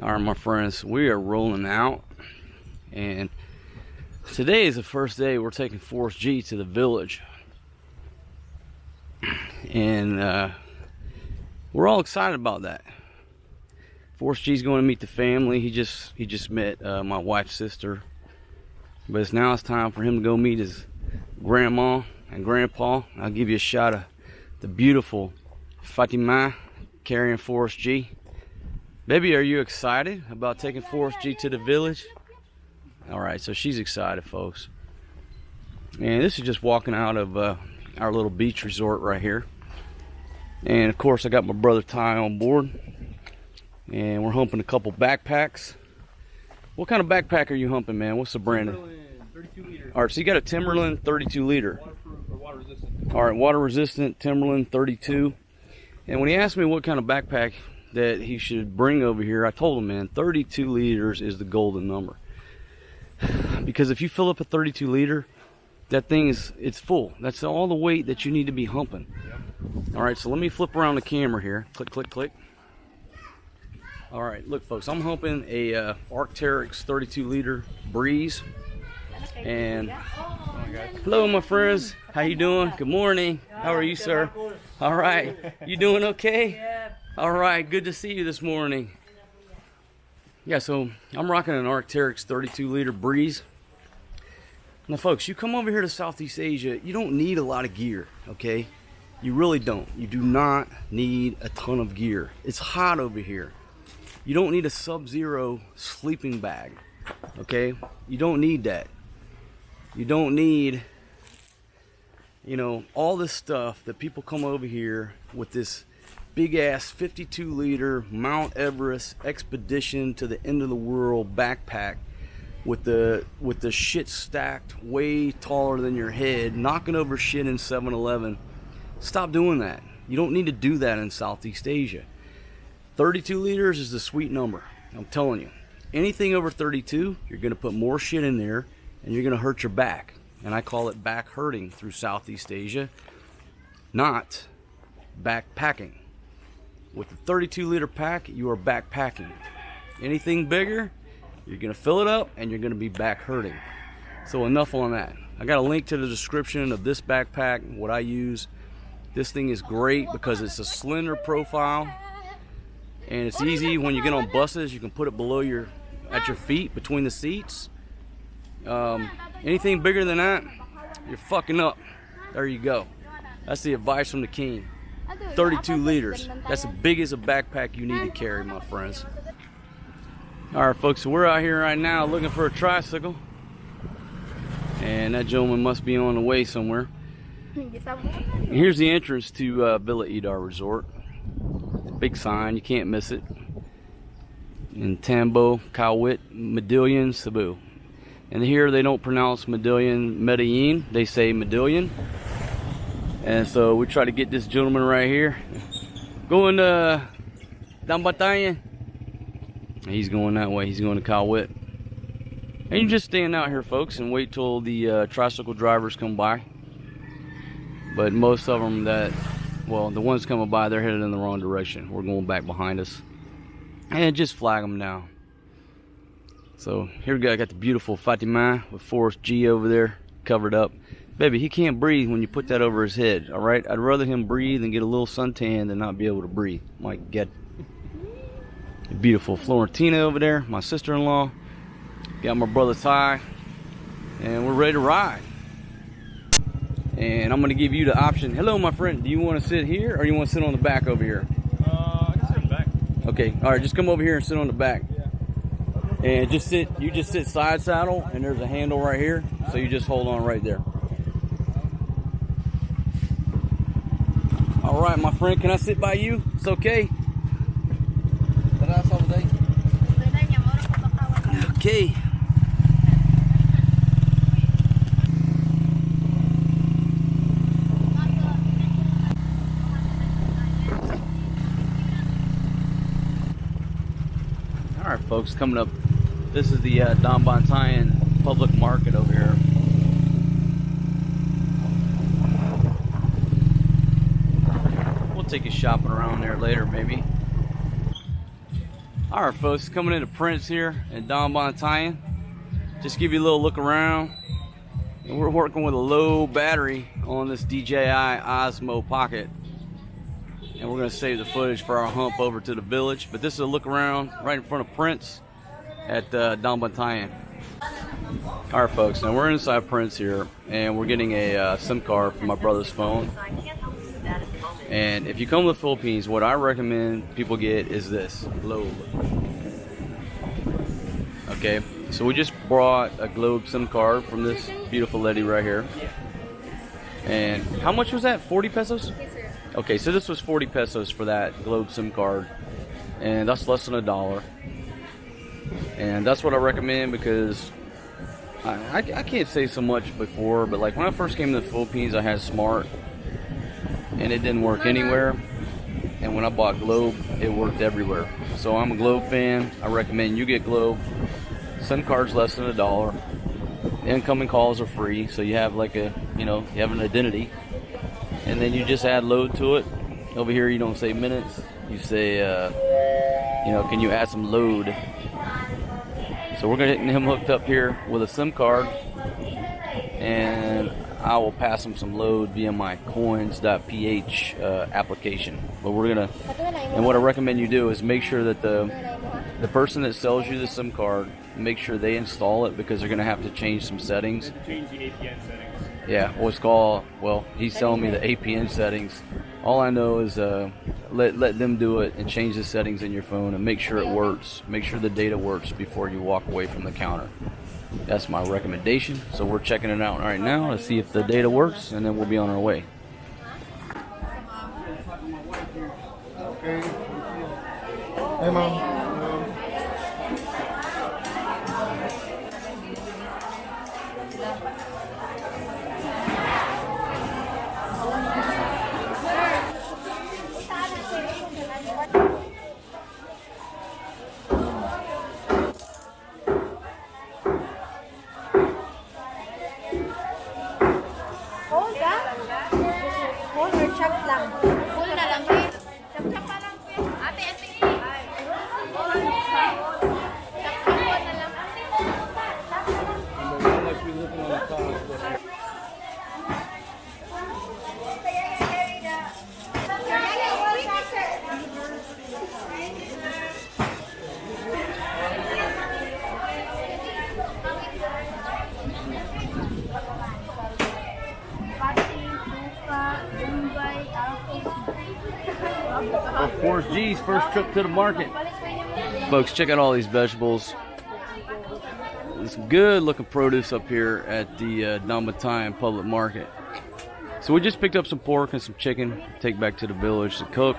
All right, my friends, we are rolling out, and today is the first day we're taking Forrest G to the village, and we're all excited about that. Forrest G's going to meet the family. He just met my wife's sister, but it's time for him to go meet his grandma and grandpa. I'll give you a shot of the beautiful Fatima carrying Forrest G. Baby, are you excited about taking Forrest G to the village? All right, so she's excited, folks. And this is just walking out of our little beach resort right here. And of course, I got my brother Ty on board. And we're humping a couple backpacks. What kind of backpack are you humping, man? What's the brand? Timberland 32 liter. All right, so you got a Timberland 32 liter. Waterproof or water resistant. All right, water resistant Timberland 32. And when he asked me what kind of backpack that he should bring over here, I told him, man, 32 liters is the golden number. Because if you fill up a 32 liter, that thing it's full. That's all the weight that you need to be humping. Yep. All right, so let me flip around the camera here. Click, click, click. All right, look, folks, I'm humping a Arc'teryx 32 liter Breeze. And hello, my friends. How you doing? Good morning. How are you, sir? All right. You doing okay? All right. Good to see you this morning. Yeah, so I'm rocking an Arc'teryx 32 liter Breeze. Now, folks, you come over here to Southeast Asia, you don't need a lot of gear, okay? You really don't. You do not need a ton of gear. It's hot over here. You don't need a Sub-Zero sleeping bag, okay? You don't need that. You don't need, you know, all this stuff that people come over here with this big ass 52 liter Mount Everest expedition to the end of the world backpack with the shit stacked way taller than your head, knocking over shit in 7-Eleven. Stop doing that. You don't need to do that in Southeast Asia. 32 liters is the sweet number. I'm telling you. Anything over 32, you're going to put more shit in there and you're going to hurt your back. And I call it back hurting through Southeast Asia, not backpacking. With the 32 liter pack, you are backpacking. Anything bigger, you're going to fill it up and you're going to be back hurting. So enough on that. I got a link to the description of this backpack, what I use. This thing is great because it's a slender profile. And it's easy when you get on buses, you can put it below at your feet, between the seats. Anything bigger than that, you're fucking up. There you go. That's the advice from the king. 32 liters. That's the biggest backpack you need to carry, my friends. All right, folks, so we're out here right now looking for a tricycle. And that gentleman must be on the way somewhere. And here's the entrance to Villa Idar Resort. Big sign, you can't miss it. In Tambo, Kawit, Medellin, Cebu. And here they don't pronounce Medellin, they say Medellin. And so we try to get this gentleman right here. Going to Dambatayan. He's going that way, he's going to Kawit. And you just stand out here, folks, and wait till the tricycle drivers come by. But most of them well, the ones coming by, they're headed in the wrong direction. We're going back behind us. And just flag them down. So here we go. I got the beautiful Fatima with Forrest G over there, covered up. Baby, he can't breathe when you put that over his head, all right? I'd rather him breathe and get a little suntan than not be able to breathe. Might get the beautiful Florentina over there, my sister-in-law. Got my brother Ty. And we're ready to ride. And I'm going to give you the option. Hello, my friend. Do you want to sit here or you want to sit on the back over here? I can sit in the back. Okay. All right. Just come over here and sit on the back. Yeah. And you just sit side saddle, and there's a handle right here. So you just hold on right there. All right, my friend. Can I sit by you? It's okay. Okay. All right, folks, coming up, this is the Dambatayan public market over here. We'll take you shopping around there later, maybe. All right, folks, coming into Prince here in Don Bontayan. Just give you a little look around. And we're working with a low battery on this DJI Osmo Pocket. And we're gonna save the footage for our hump over to the village. But this is a look around right in front of Prince at Don Bontayan. All right, folks, now we're inside Prince here, and we're getting a SIM card from my brother's phone. And if you come to the Philippines, what I recommend people get is this Globe. Okay, so we just brought a Globe SIM card from this beautiful lady right here. And how much was that? 40 pesos? Yes, sir. Okay, so this was 40 pesos for that Globe SIM card, and that's less than $1. And that's what I recommend because I can't say so much before, but like when I first came to the Philippines, I had Smart, and it didn't work anywhere. And when I bought Globe, it worked everywhere. So I'm a Globe fan. I recommend you get Globe. SIM card's less than $1. Incoming calls are free, so you have like a, you have an identity. And then you just add load to it. Over here, you don't say minutes. You say, can you add some load? So we're gonna get him hooked up here with a SIM card, and I will pass him some load via my coins.ph application. But and what I recommend you do is make sure that the person that sells you the SIM card, make sure they install it, because they're gonna have to change some settings. Change the APN settings. Yeah, he's telling me the APN settings. All I know is let them do it and change the settings in your phone and make sure it works. Make sure the data works before you walk away from the counter. That's my recommendation. So we're checking it out right now to see if the data works, and then we'll be on our way. Okay. Hey, Mom. Hold or chop lang? Hold na lang eh. Chop pa lang eh. Ate. Chop na lang. Forrest G's first trip to the market. Folks, check out all these vegetables. There's some good looking produce up here at the Don Bontayan public market. So we just picked up some pork and some chicken to take back to the village to cook.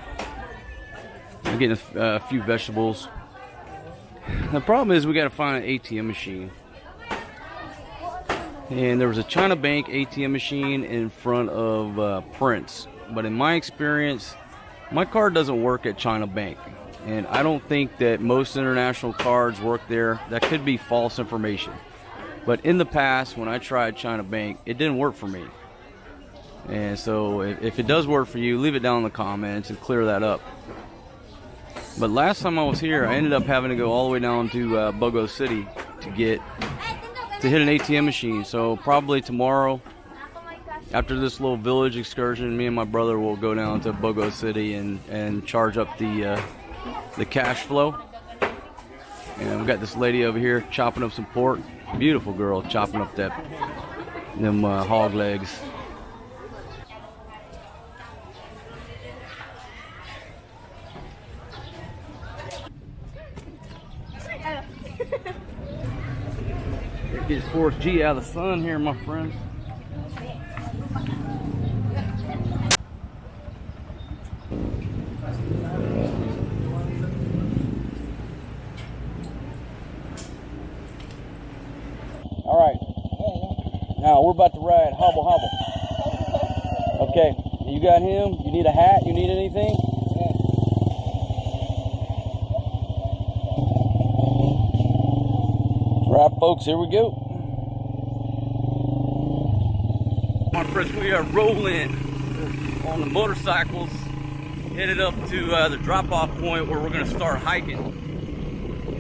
I'm getting a few vegetables. The problem is we got to find an ATM machine. And there was a China Bank ATM machine in front of Prince. But in my experience, my card doesn't work at China Bank. And I don't think that most international cards work there. That could be false information. But in the past, when I tried China Bank, it didn't work for me. And so if it does work for you, leave it down in the comments and clear that up. But last time I was here, I ended up having to go all the way down to Bogo City to hit an ATM machine. So probably tomorrow, after this little village excursion, me and my brother will go down to Bogo City and charge up the cash flow. And we got this lady over here chopping up some pork. Beautiful girl chopping up them hog legs. Get Forrest G out of the sun here, my friends. All right, now we're about to ride hobble hobble. Okay, you got him. You need a hat? You need anything? All right, folks, here we go. My friends, we are rolling on the motorcycles, headed up to the drop-off point where we're going to start hiking.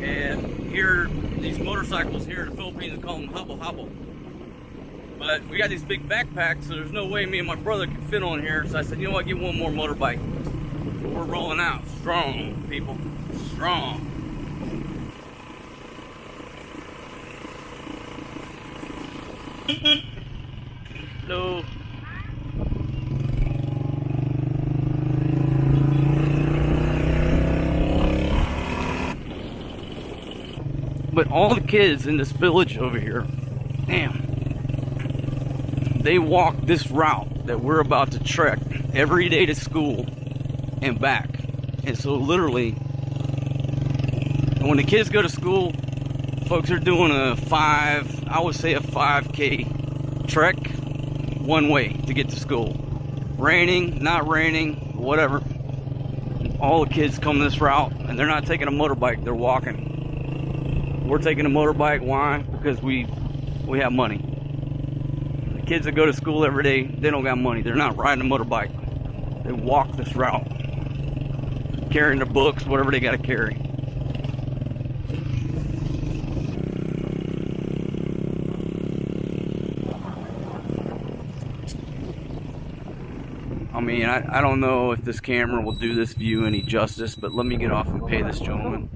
And here, these motorcycles here in the Philippines, they call them hobble hobble. But we got these big backpacks, so there's no way me and my brother can fit on here. So I said, you know what, get one more motorbike. We're rolling out strong, people, strong. Hello. But all the kids in this village over here, damn, they walk this route that we're about to trek every day to school and back. And so literally, when the kids go to school, folks are doing a 5K trek one way to get to school. Raining, not raining, whatever. All the kids come this route and they're not taking a motorbike, they're walking. We're taking a motorbike. Why? Because we have money. The kids that go to school every day, they don't got money. They're not riding a motorbike. They walk this route, carrying their books, whatever they got to carry. I mean, I don't know if this camera will do this view any justice, but let me get off and pay this gentleman.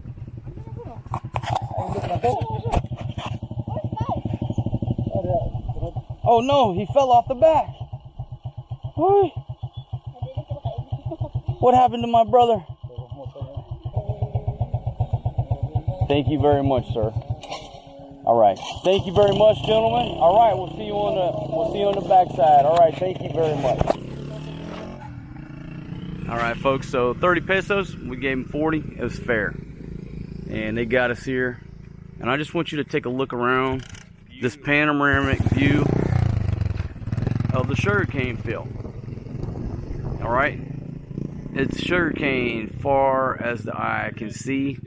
Oh no, he fell off the back. What happened to my brother? Thank you very much, sir. All right. Thank you very much, gentlemen. All right, we'll see you on the backside. All right, thank you very much. All right, folks, so 30 pesos, we gave him 40. It was fair. And they got us here. And I just want you to take a look around this panoramic view of the sugarcane field. All right, it's sugarcane far as the eye can see.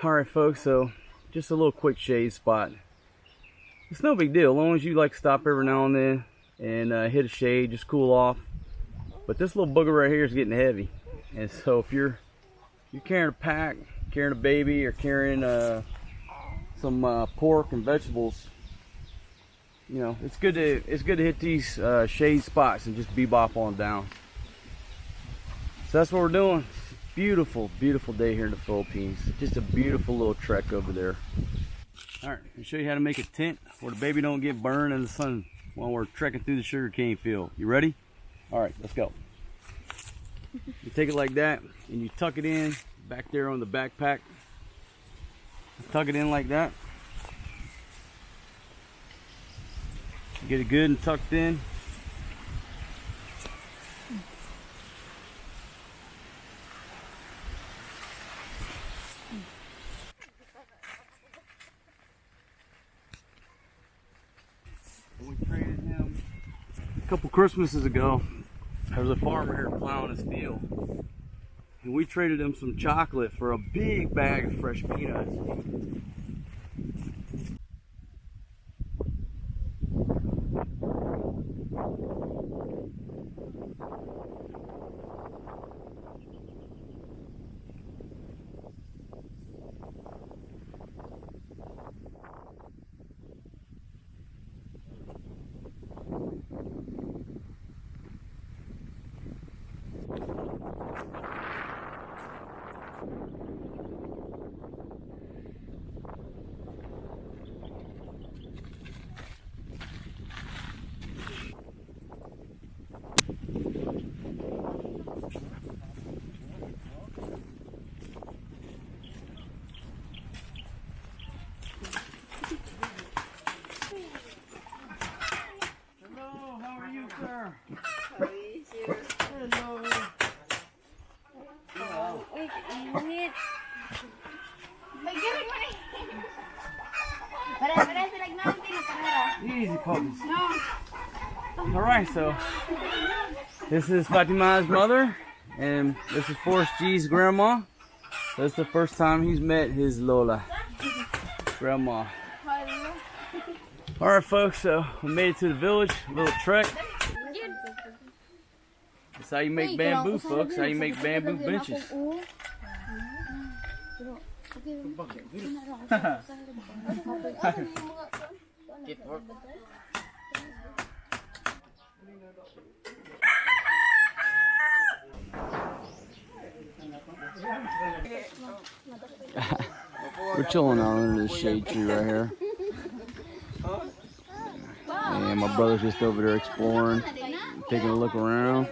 Alright folks, so just a little quick shade spot. It's no big deal, as long as you like stop every now and then and hit a shade, just cool off. But this little booger right here is getting heavy. And so if you're carrying a pack, carrying a baby, or carrying some pork and vegetables, you know, it's good to hit these shade spots and just bebop on down. So that's what we're doing. Beautiful, beautiful day here in the Philippines. Just a beautiful little trek over there. All right, I'll show you how to make a tent where the baby don't get burned in the sun while we're trekking through the sugarcane field. You ready? All right, let's go. You take it like that and you tuck it in back there on the backpack. Tuck it in like that. Get it good and tucked in. We traded him a couple Christmases ago. There was a farmer here plowing his field, and we traded him some chocolate for a big bag of fresh peanuts. easy puppies. All right, so this is Fatima's mother, and this is Forrest G's grandma. That's the first time he's met his Lola, grandma. All right, folks, so we made it to the village, a little trek. That's how you make bamboo, folks, how you make bamboo benches. We're chilling out under the shade tree right here. And my brother's just over there exploring, taking a look around.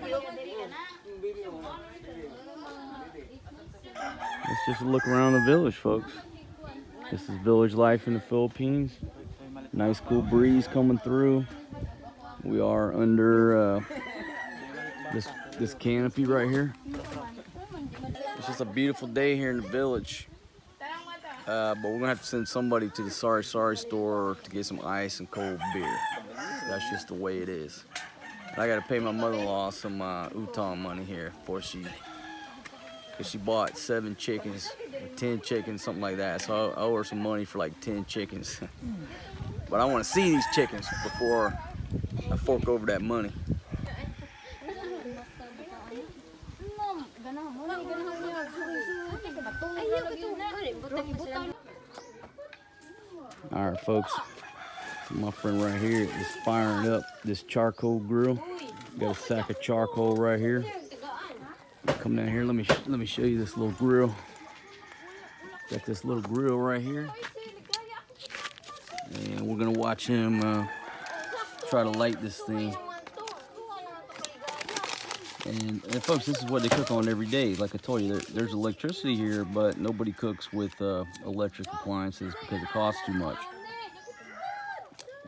It's just a look around the village, folks. This is village life in the Philippines. Nice cool breeze coming through. We are under this canopy right here. It's just a beautiful day here in the village. But we're gonna have to send somebody to the Sorry store to get some ice and cold beer. That's just the way it is. And I gotta pay my mother-in-law some utang money here cause she bought 7 chickens, or 10 chickens, something like that. So I owe her some money for like 10 chickens. But I want to see these chickens before I fork over that money. All right, folks. My friend right here is firing up this charcoal grill. Got a sack of charcoal right here. Come down here. Let me show you this little grill. Got this little grill right here, and we're gonna watch him try to light this thing. And folks, this is what they cook on every day. Like I told you, there's electricity here, but nobody cooks with electric appliances because it costs too much.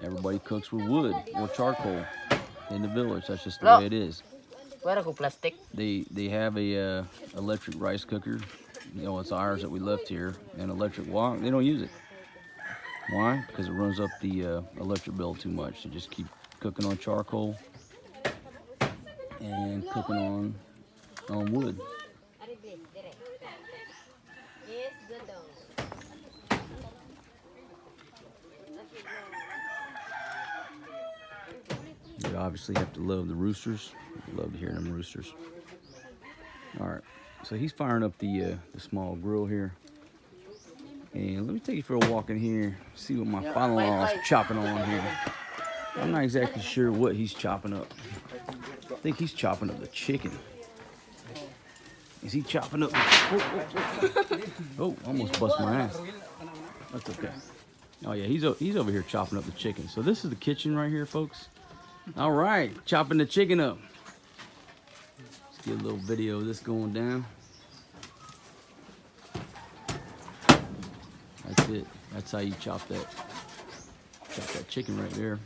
Everybody cooks with wood or charcoal in the village. That's just the way it is. They have a electric rice cooker. You know, it's ours that we left here. And electric wok, they don't use it. Why? Because it runs up the electric bill too much. So just keep cooking on charcoal and cooking on wood. You obviously have to love the roosters. You love to hear them roosters. All right, so he's firing up the small grill here. And let me take you for a walk in here, see what my father-in-law is chopping on here. I'm not exactly sure what he's chopping up. I think he's chopping up the chicken. Is he chopping up Oh, almost bust my ass. That's okay. Oh yeah, he's over here chopping up the chicken. So this is the kitchen right here, folks. All right, chopping the chicken up. Let's get a little video of this going down. That's it. That's how you chop that chicken right there.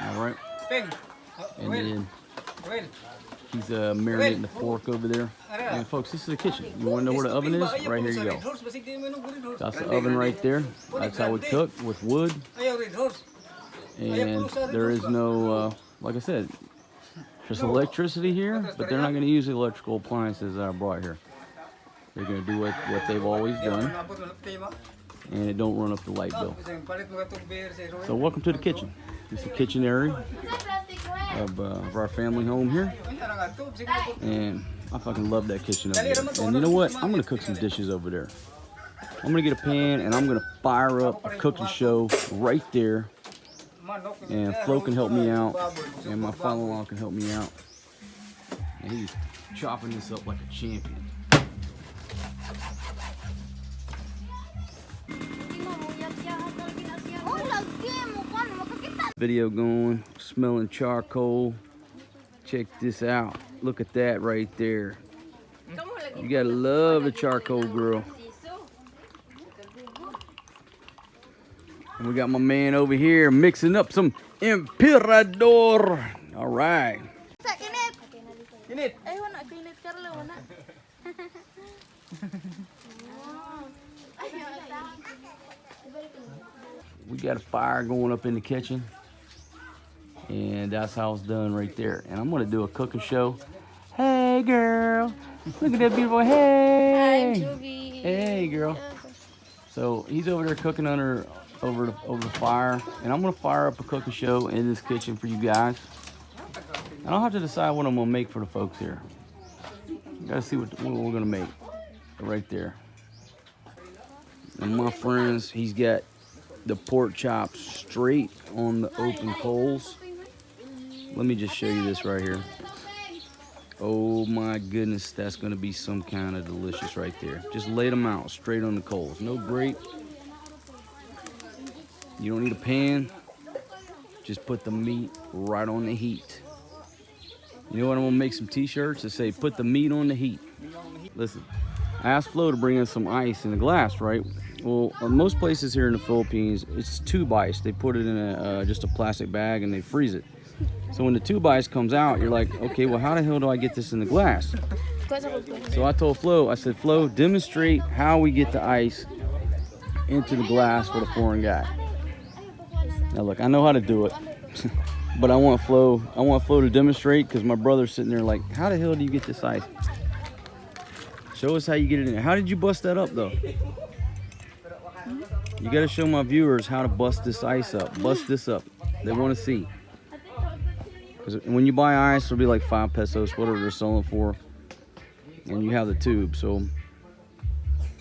All right. And then he's marinating the pork over there. And folks, this is the kitchen. You want to know where the oven is? Right here you go. That's the oven right there. That's how we cook, with wood. And there is no, like I said, there's electricity here, but they're not going to use the electrical appliances that I brought here. They're going to do what they've always done, and it don't run up the light bill. So welcome to the kitchen. This is the kitchen area of our family home here, and I fucking love that kitchen over there. And you know what? I'm going to cook some dishes over there. I'm going to get a pan, and I'm going to fire up a cooking show right there. And Flo can help me out, and my father-in-law can help me out. And he's chopping this up like a champion. Video going, smelling charcoal. Check this out. Look at that right there. You gotta love a charcoal grill. And we got my man over here mixing up some Emperador. All right. we got a fire going up in the kitchen. And that's how it's done right there. And I'm gonna do a cooking show. Hey girl, look at that beautiful, hey. Hi, Juby. Hey girl. So he's over there cooking over the fire. And I'm gonna fire up a cooking show in this kitchen for you guys. And I'll have to decide what I'm gonna make for the folks here. Gotta see what we're gonna make right there. And my friends, he's got the pork chops straight on the open coals. Let me just show you this right here. Oh my goodness, that's gonna be some kind of delicious right there. Just lay them out straight on the coals. No grate. You don't need a pan. Just put the meat right on the heat. You know what, I'm gonna make some t-shirts that say, put the meat on the heat. Listen, I asked Flo to bring in some ice in a glass, right? Well, most places here in the Philippines, it's tube ice. They put it in just a plastic bag and they freeze it. So when the tube ice comes out, you're like, okay, well, how the hell do I get this in the glass? So I told Flo, I said, Flo, demonstrate how we get the ice into the glass for the foreign guy. Now look, I know how to do it, but I want Flo to demonstrate, because my brother's sitting there like, how the hell do you get this ice? Show us how you get it in there. How did you bust that up though? You gotta show my viewers how to bust this ice up. Bust this up. They wanna see. Because when you buy ice, it'll be like 5 pesos, whatever they're selling for. And you have the tube, so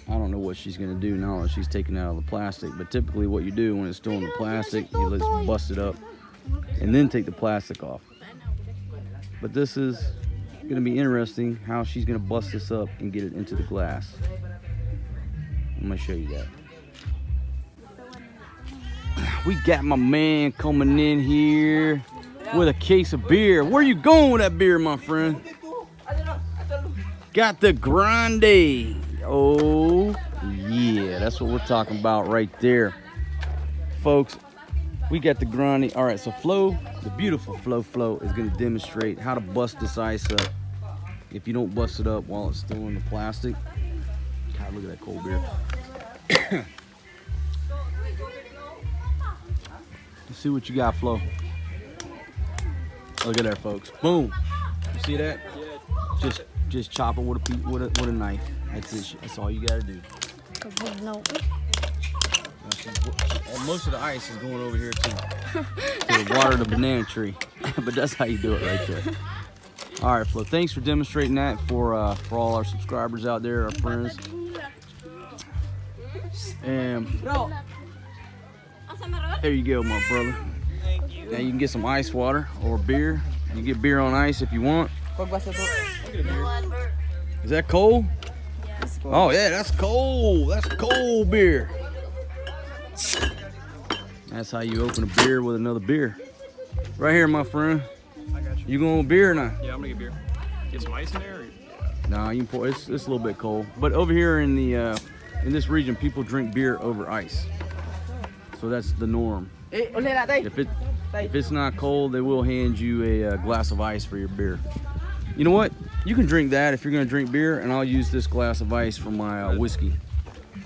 I don't know what she's gonna do now that she's taking it out of the plastic. But typically what you do when it's still in the plastic, you just bust it up and then take the plastic off. But this is gonna be interesting how she's gonna bust this up and get it into the glass. I'm gonna show you that. We got my man coming in here with a case of beer. Where you going with that beer, my friend? Got the grande. Oh yeah, that's what we're talking about right there, folks. We got the grande. All right, so Flo, the beautiful Flo is gonna demonstrate how to bust this ice up if you don't bust it up while it's still in the plastic. God, look at that cold beer. Let's see what you got, Flo. Look at that, folks. Boom. You see that? Just chop it with a knife. That's it. That's all you gotta do. Most of the ice is going over here to water the banana tree, but that's how you do it right there. All right, Flo. Thanks for demonstrating that for all our subscribers out there, our friends. And there you go, my brother. Now you can get some ice water or beer. You can get beer on ice if you want. Is that cold? Oh yeah, that's cold. That's cold beer. That's how you open a beer with another beer. Right here, my friend. I got you. You going with beer or not? Yeah, I'm gonna get beer. Get some ice in there? Or... Nah, you can pour. It's a little bit cold. But over here in in this region, people drink beer over ice. So that's the norm. If it's not cold, they will hand you a glass of ice for your beer. You know what? You can drink that if you're gonna drink beer, and I'll use this glass of ice for my whiskey.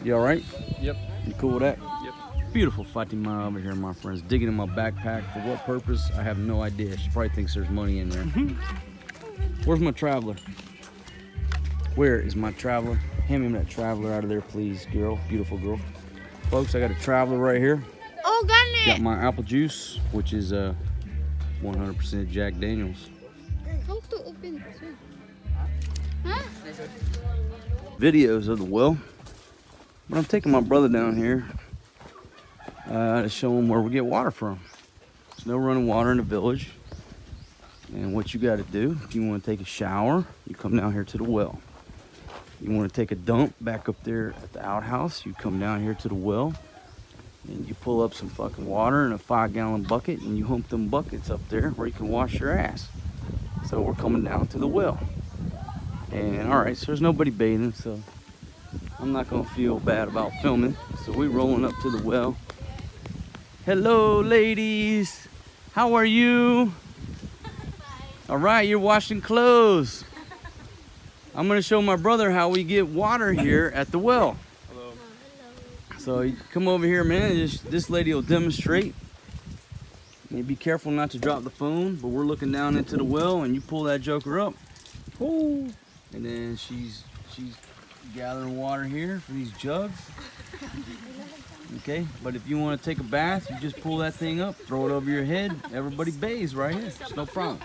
You all right? Yep. You cool with that? Yep. Beautiful Fatima over here, my friends. Digging in my backpack. For what purpose? I have no idea. She probably thinks there's money in there. Where's my traveler? Where is my traveler? Hand me that traveler out of there, please, girl. Beautiful girl. Folks, I got a traveler right here. Oh, Got my apple juice, which is 100% Jack Daniels. How to open this one? Huh? Videos of the well. But I'm taking my brother down here to show him where we get water from. There's no running water in the village. And what you got to do, if you want to take a shower, you come down here to the well. You want to take a dump back up there at the outhouse, you come down here to the well. And you pull up some fucking water in a 5-gallon bucket, and you hump them buckets up there where you can wash your ass. So we're coming down to the well. And all right, so there's nobody bathing, so I'm not gonna feel bad about filming. So we're rolling up to the well. Hello, ladies. How are you? All right, you're washing clothes. I'm gonna show my brother how we get water here at the well. Hello. So you come over here, man. This lady will demonstrate. You be careful not to drop the phone, but we're looking down into the well, and you pull that joker up. Woo! And then she's gathering water here for these jugs. Okay, but if you want to take a bath, you just pull that thing up, throw it over your head. Everybody bathes right here. It's no problem.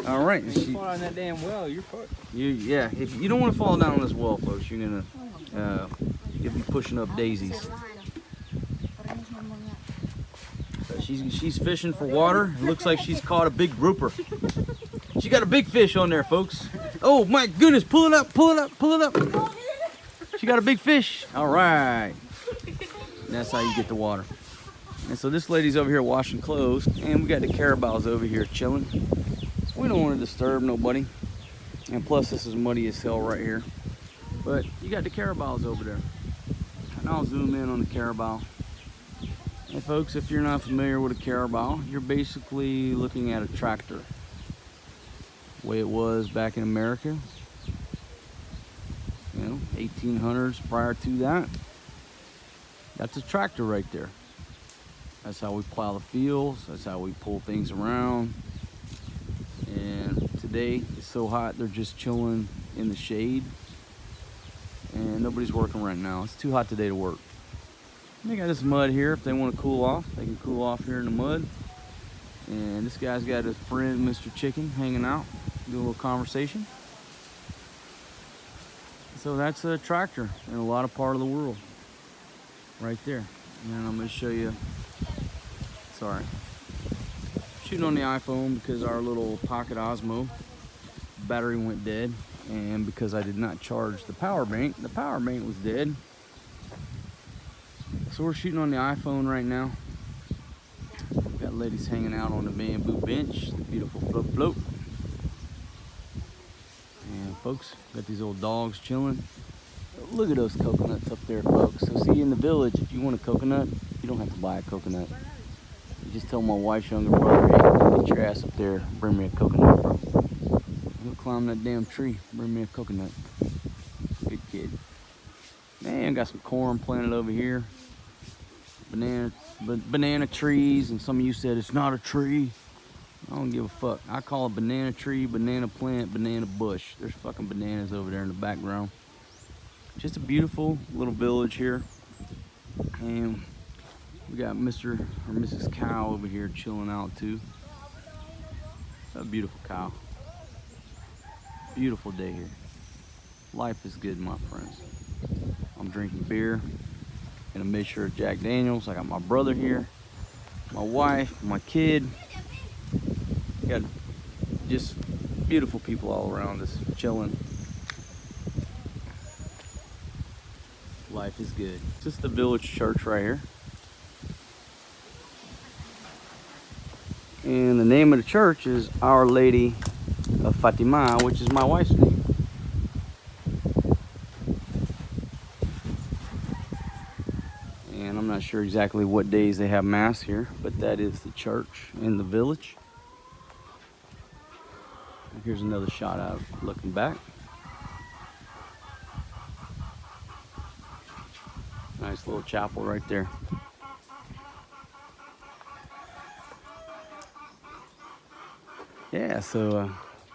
All right. If you fall in that damn well, you're fucked. Yeah, if you don't want to fall down this well, folks, you're gonna you'll be pushing up daisies. So she's fishing for water. It looks like she's caught a big grouper. She got a big fish on there, folks. Oh my goodness! Pull it up! Pull it up! Pull it up! She got a big fish. All right. And that's how you get the water. And so this lady's over here washing clothes, and we got the carabaos over here chilling. So we don't want to disturb nobody. And plus, this is muddy as hell right here. But you got the carabaos over there. And I'll zoom in on the carabao. And folks, if you're not familiar with a carabao, you're basically looking at a tractor. The way it was back in America. You know, 1800s prior to that. That's a tractor right there. That's how we plow the fields. That's how we pull things around. And today it's so hot, they're just chilling in the shade. And nobody's working right now. It's too hot today to work. And they got this mud here. If they want to cool off, they can cool off here in the mud. And this guy's got his friend, Mr. Chicken, hanging out, doing a little conversation. So that's a tractor in a lot of part of the world. Right there. And I'm going to show you. Sorry. Shooting on the iPhone because our little Pocket Osmo battery went dead. And because I did not charge the power bank was dead. So we're shooting on the iPhone right now. We've got ladies hanging out on the bamboo bench. The beautiful float. And folks, got these old dogs chilling. Look at those coconuts up there, folks. So see, in the village, if you want a coconut, you don't have to buy a coconut. You just tell my wife's younger brother, hey, get your ass up there, bring me a coconut, bro. He'll climb that damn tree, bring me a coconut. Good kid. Man, got some corn planted over here. Banana trees, and some of you said it's not a tree. I don't give a fuck. I call it banana tree, banana plant, banana bush. There's fucking bananas over there in the background. Just a beautiful little village here. And we got Mr. or Mrs. Cow over here chilling out too. A beautiful cow. Beautiful day here. Life is good, my friends. I'm drinking beer and a mixture of Jack Daniels. I got my brother here, my wife, my kid. Got just beautiful people all around us, chilling. Life is good. This is the village church right here. And the name of the church is Our Lady of Fatima, which is my wife's name. And I'm not sure exactly what days they have mass here, but that is the church in the village. Here's another shot out looking back. Nice little chapel right there. Yeah, so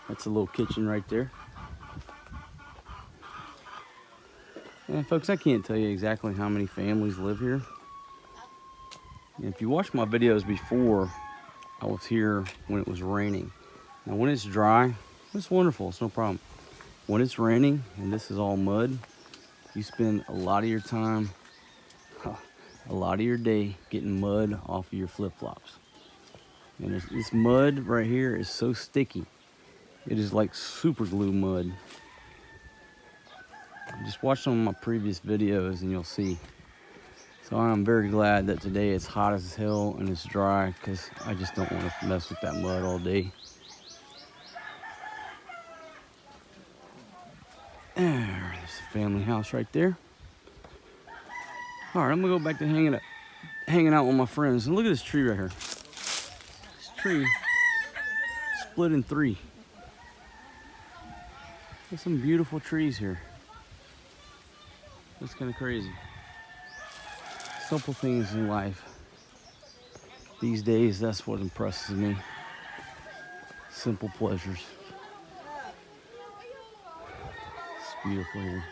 that's a little kitchen right there. And folks, I can't tell you exactly how many families live here. And if you watched my videos before, I was here when it was raining. Now when it's dry, it's wonderful, it's no problem. When it's raining and this is all mud, you spend a lot of your time, a lot of your day getting mud off of your flip-flops. And this mud right here is so sticky. It is like super glue mud. Just watch some of my previous videos and you'll see. So I'm very glad that today it's hot as hell and it's dry, because I just don't want to mess with that mud all day. There's the family house right there. All right, I'm gonna go back to hanging out with my friends. And look at this tree right here. This tree split in three. There's some beautiful trees here. That's kind of crazy. Simple things in life. These days, that's what impresses me. Simple pleasures. It's beautiful here.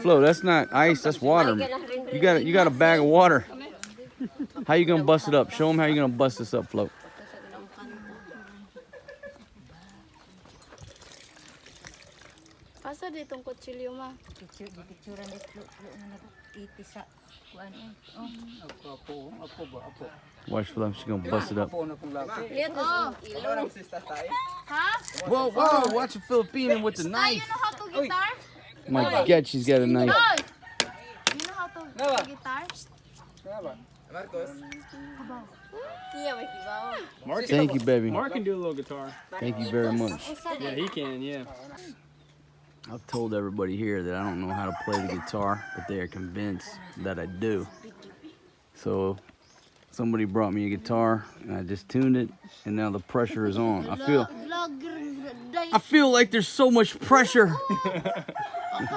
Flo, that's not ice, that's water. You got a bag of water. How you gonna bust it up? Show them how you gonna bust this up, Flo. Asa ditong kutsilyo ma? Picture na iti sa kuan Apo ba? Apo. Watch for them, she's gonna bust it up. Apo na kung laki. Lihat oh, ilong. Ha? Whoa, whoa, watch a Filipino with the You knife. know how to guitar? My God, she's got a knife. Oy! You know how to guitar? Siya may kibaw. Thank you, baby. Mark can do a little guitar. Thank you very much. Yeah, he can. Yeah. I've told everybody here that I don't know how to play the guitar, but they are convinced that I do. So somebody brought me a guitar and I just tuned it, and now the pressure is on. I feel like there's so much pressure.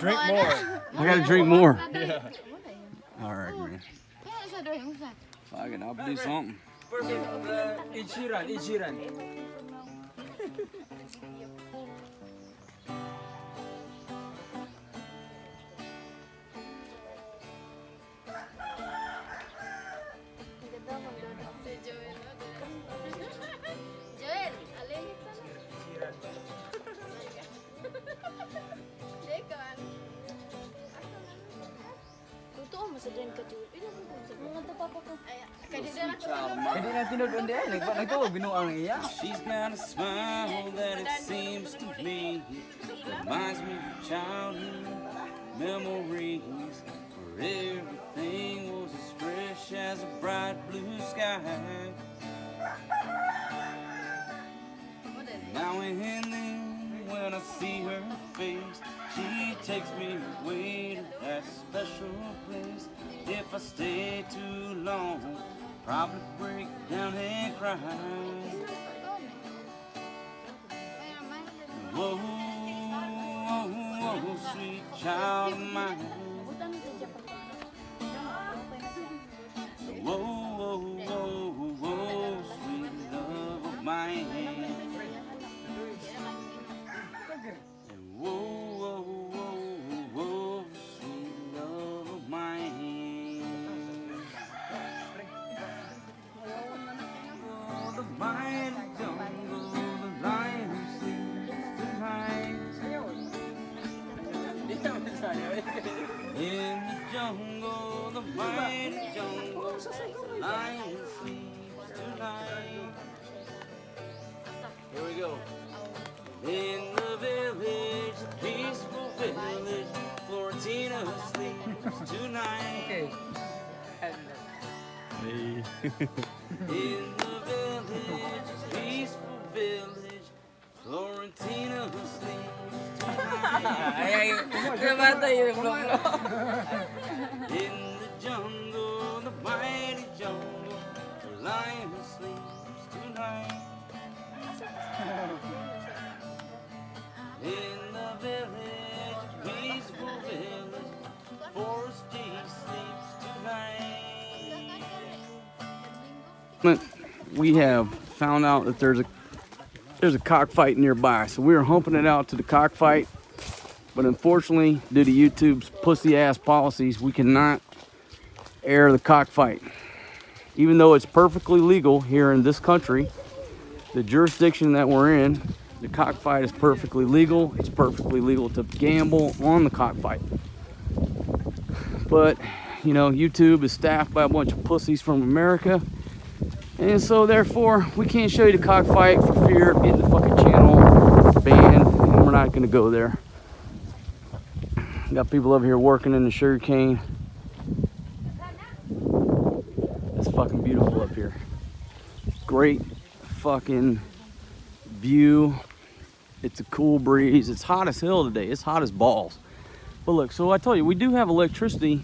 Drink more. I gotta drink more. Yeah. All right, man. I'll do something. Ichiran. Joel, alin ito na. Totoo mo sa dyan ka, Joel. Mga tapapa ko. Kadida na ko. Hindi na tinudon di ay. Nagtawag binuang iya. She's got a smile that it seems to me reminds me of childhood memories where everything was as fresh as a bright blue sky. Now and then when I see her face, she takes me away to that special place. If I stay too long, probably break down and cry. Whoa, whoa, whoa, sweet child of mine. Whoa, whoa, whoa, whoa, sweet love of mine. And whoa, whoa, whoa, whoa, sweet love of mine. Oh, the mighty jungle, the lion who sleeps tonight. In the jungle, the mighty jungle, the lion sleeps tonight. Here we go. In the village, the peaceful village, Florentina sleeps tonight. Okay. In the village, the peaceful village, Florentina sleeps tonight. In the jungle, the mighty jungle, the lion sleeps tonight. In the village, peaceful village, Forrest G sleeps tonight. We have found out that there's a cockfight nearby, so we are humping it out to the cockfight. But unfortunately, due to YouTube's pussy ass policies, we cannot air the cockfight. Even though it's perfectly legal here in this country, the jurisdiction that we're in, the cockfight is perfectly legal. It's perfectly legal to gamble on the cockfight. But, you know, YouTube is staffed by a bunch of pussies from America. And so, therefore, we can't show you the cockfight for fear of getting the fucking channel banned. And we're not going to go there. Got people over here working in the sugarcane. It's fucking beautiful up here. Great fucking view. It's a cool breeze. It's hot as hell today. It's hot as balls. But look, so I told you, we do have electricity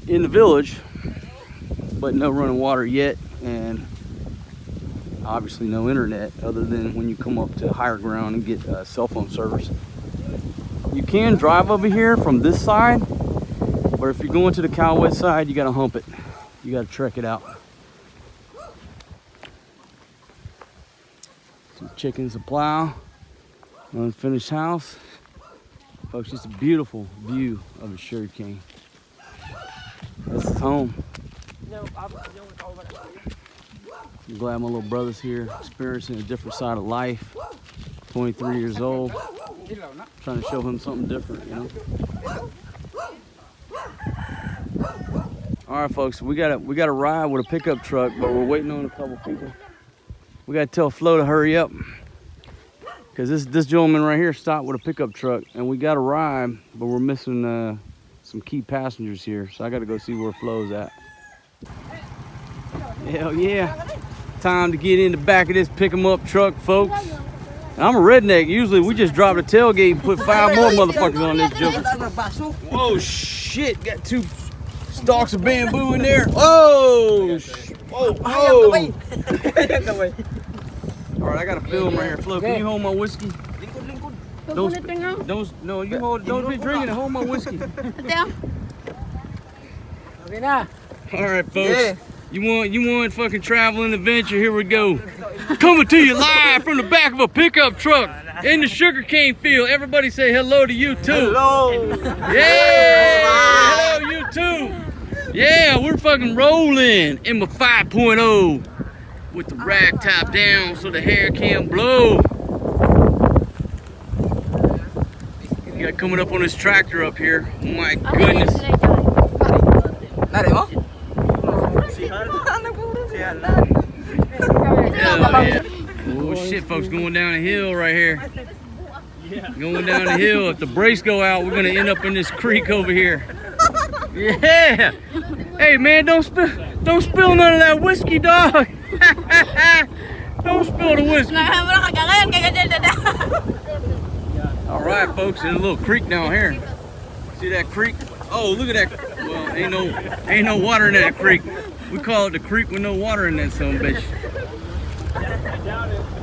in the village, but no running water yet. and obviously no internet other than when you come up to higher ground and get cell phone service. You can drive over here from this side, but if you're going to the Cowway side, you gotta hump it. You gotta trek it out. Some chickens to plow, unfinished house. Folks, just a beautiful view of the sugar cane. This is home. I'm glad my little brother's here, experiencing a different side of life. 23 years old, trying to show him something different, you know. All right, folks, we got a ride with a pickup truck, but we're waiting on a couple people. We got to tell Flo to hurry up, because this gentleman right here stopped with a pickup truck, and we got a ride, but we're missing some key passengers here, so I got to go see where Flo's at. Hell yeah. Time to get in the back of this pick 'em up truck, folks. And I'm a redneck. Usually we just drop the tailgate and put 5 more motherfuckers on this joker. Whoa, shit. Got 2 stalks of bamboo in there. Oh, whoa, whoa. All right, I got a film right here. Flo, can you hold my whiskey? Don't be drinking it. Hold my whiskey. All right, folks. Yeah. You want fucking traveling adventure? Here we go. Coming to you live from the back of a pickup truck in the sugarcane field. Everybody say hello to you too. Hello. Yeah. Hello, you too. Yeah, we're fucking rolling in my 5.0 with the rag top down so the hair can't blow. You got coming up on this tractor up here. Oh my goodness. Hell yeah. Oh shit, folks, going down a hill right here. Going down the hill. If the brakes go out, we're gonna end up in this creek over here. Yeah. Hey man, don't spill none of that whiskey, dog. Don't spill the whiskey. All right, folks, there's a little creek down here. See that creek? Oh, look at that. Well, ain't no water in that creek. We call it the creek with no water in that son of a bitch.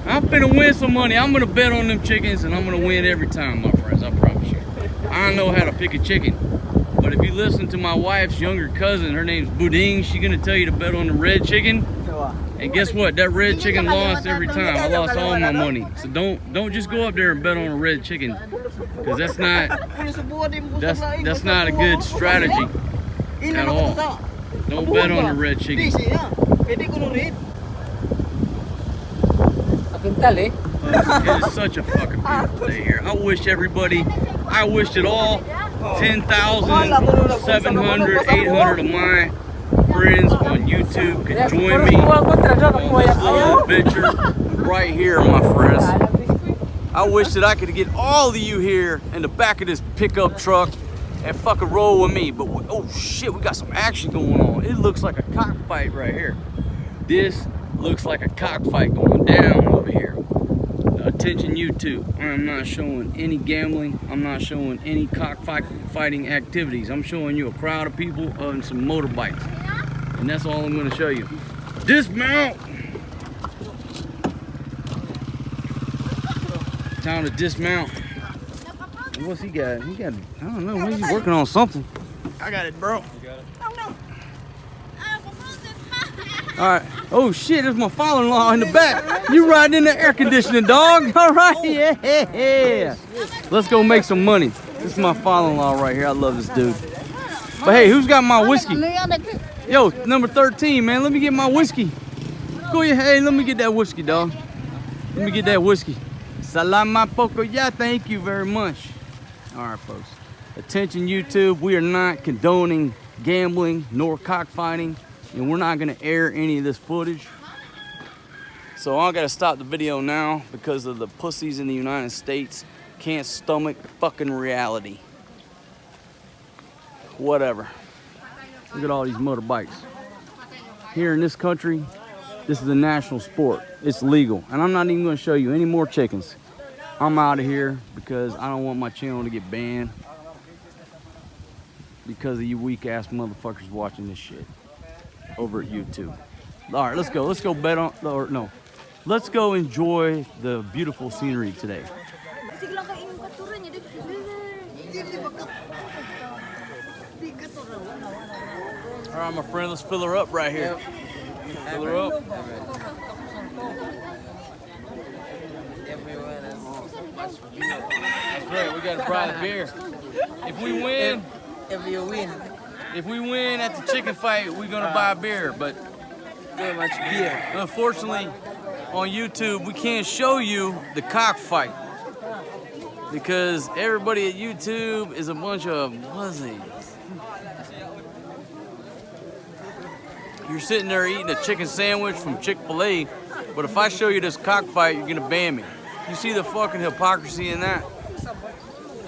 I'm finna win some money. I'm gonna bet on them chickens and I'm gonna win every time, my friends, I promise you. I know how to pick a chicken. But if you listen to my wife's younger cousin, her name's Boudin, she's gonna tell you to bet on the red chicken. And guess what? That red chicken lost every time. I lost all my money. So don't just go up there and bet on a red chicken. Because that's not a good strategy at all. Don't bet on the red chicken. It is such a fucking beautiful day here. I wish it all 10,700, 800 of my friends on YouTube could join me on this little adventure right here, my friends. I wish that I could get all of you here in the back of this pickup truck and fucking roll with me. But oh shit, we got some action going on. It looks like a cockfight right here. This looks like a cockfight going down over here. Attention YouTube, I'm not showing any gambling. I'm not showing any cockfighting activities. I'm showing you a crowd of people on some motorbikes. And that's all I'm gonna show you. Dismount! Time to dismount. What's he got? He got, I don't know, he's working on something. I got it, bro. You got it? All right. Oh shit, there's my father-in-law in the back. You riding in the air conditioning, dog. All right, yeah. Let's go make some money. This is my father-in-law right here. I love this dude. But hey, who's got my whiskey? Yo, number 13, man. Let me get my whiskey. Go ahead. Hey, let me get that whiskey, dog. Let me get that whiskey. Salamat poco ya. Thank you very much. All right, folks. Attention, YouTube. We are not condoning gambling nor cockfighting. And we're not gonna air any of this footage. So I gotta stop the video now because of the pussies in the United States can't stomach fucking reality. Whatever. Look at all these motorbikes. Here in this country, this is a national sport. It's legal. And I'm not even gonna show you any more chickens. I'm out of here because I don't want my channel to get banned because of you weak ass motherfuckers watching this shit over at YouTube. All right, let's go. Let's go bet on, or no. Let's go enjoy the beautiful scenery today. Sige lang kayo yung katuran niya. All right, my friend, let's fill her up right here. Fill her up. That's right, we got a private beer. If we win, if we win at the chicken fight, we're gonna buy a beer. But Very much beer. unfortunately, on YouTube, we can't show you the cockfight because everybody at YouTube is a bunch of wussies. You're sitting there eating a chicken sandwich from Chick-fil-A, but if I show you this cockfight, you're gonna ban me. You see the fucking hypocrisy in that?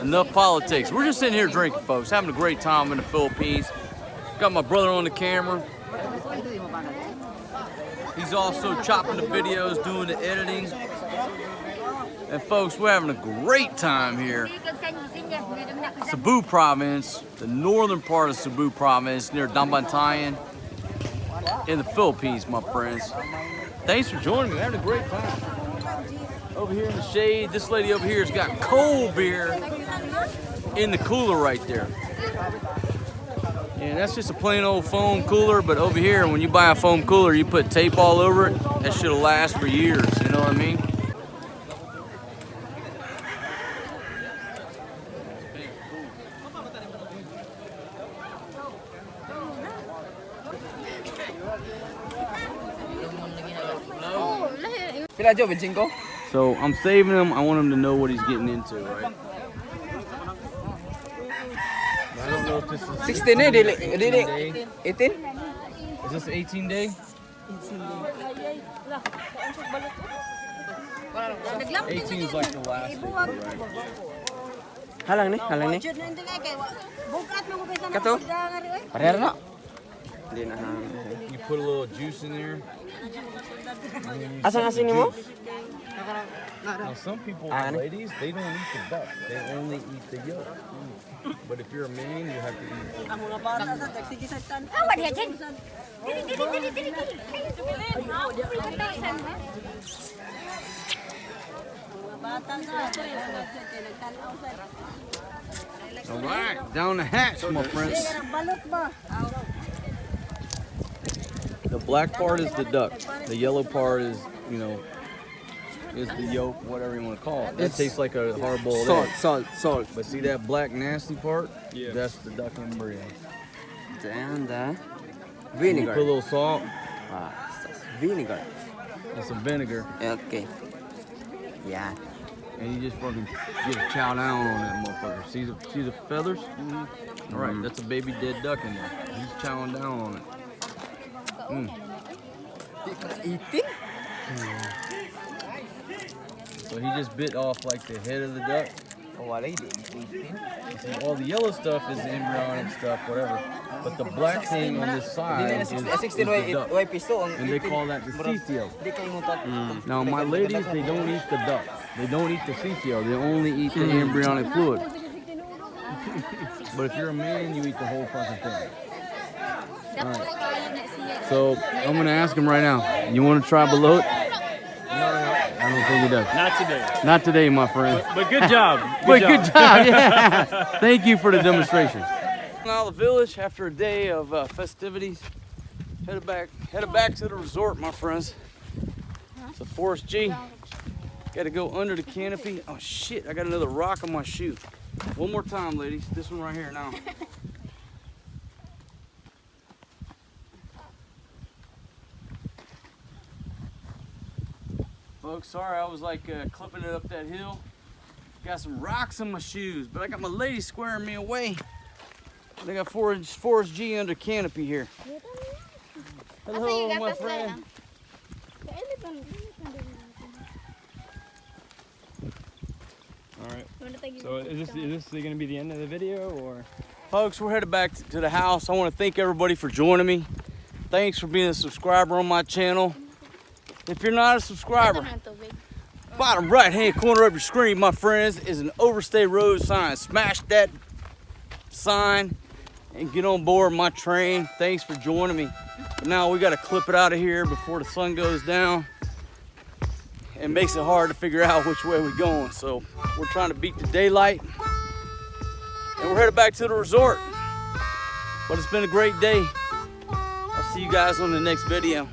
Enough politics. We're just sitting here drinking, folks, having a great time in the Philippines. Got my brother on the camera. He's also chopping the videos, doing the editing. And folks, we're having a great time here. Cebu province, the northern part of Cebu province near Dambantayan in the Philippines, my friends. Thanks for joining me. We're having a great time. Over here in the shade, this lady over here has got cold beer in the cooler right there. And that's just a plain old foam cooler, but over here, when you buy a foam cooler, you put tape all over it. That shit'll last for years, you know what I mean? Pila Jo, 25? So I'm saving him. I want him to know what he's getting into, right? I don't know if this is 16 eh, dili. 18? Is this 18 day? 18 is like the last day, right? Halang ni. Kato? Parehara na. Hindi na. You put a little juice in there. Asang asin ni mo? Now some people, ladies, they don't eat the duck. They only eat the yolk. But if you're a man, you have to eat the Apa dia, Jen? Dili. All right, down the hatch, my friends. The black part is the duck. The yellow part is, you know, is the yolk, whatever you want to call it. That tastes like a hard-boiled egg. Salt. But see that black nasty part? Yeah. That's the duck embryo. And You vinegar. put a little salt Vinegar. and some vinegar, Okay. Yeah. and you just fucking get a chow down on that motherfucker. See the feathers? All right, that's a baby dead duck in there. He's chowing down on it. Eating? So he just bit off like the head of the duck. Wala hindi. Eating? See, all the yellow stuff is the embryonic stuff, whatever. But the black thing on this side is the duck. piso. And they call that the CCO. Di kayo mo Now my ladies, they don't eat the duck. They don't eat the CCO. They only eat the embryonic fluid. But if you're a man, you eat the whole fucking thing. All right. So I'm gonna ask him right now. You want to try below it? I don't think he does. Not today. Not today, my friend. But good job. Good job. Yeah. Thank you for the demonstration. Now the village, after a day of festivities, headed back to the resort, my friends. It's a Forrest G. Got to go under the canopy. Oh shit! I got another rock on my shoe. One more time, ladies. This one right here now. Folks, sorry I was like clipping it up that hill. Got some rocks in my shoes, but I got my lady squaring me away. I got Forrest G under canopy here. Hello, my friend. All right. So is this going to be the end of the video, or? Folks, we're headed back to the house. I want to thank everybody for joining me. Thanks for being a subscriber on my channel. If you're not a subscriber, bottom right hand corner of your screen, my friends, is an Overstay Road sign. Smash that sign and get on board my train. Thanks for joining me. But now we got to clip it out of here before the sun goes down. It makes it hard to figure out which way we're going. So we're trying to beat the daylight. And we're headed back to the resort. But it's been a great day. I'll see you guys on the next video.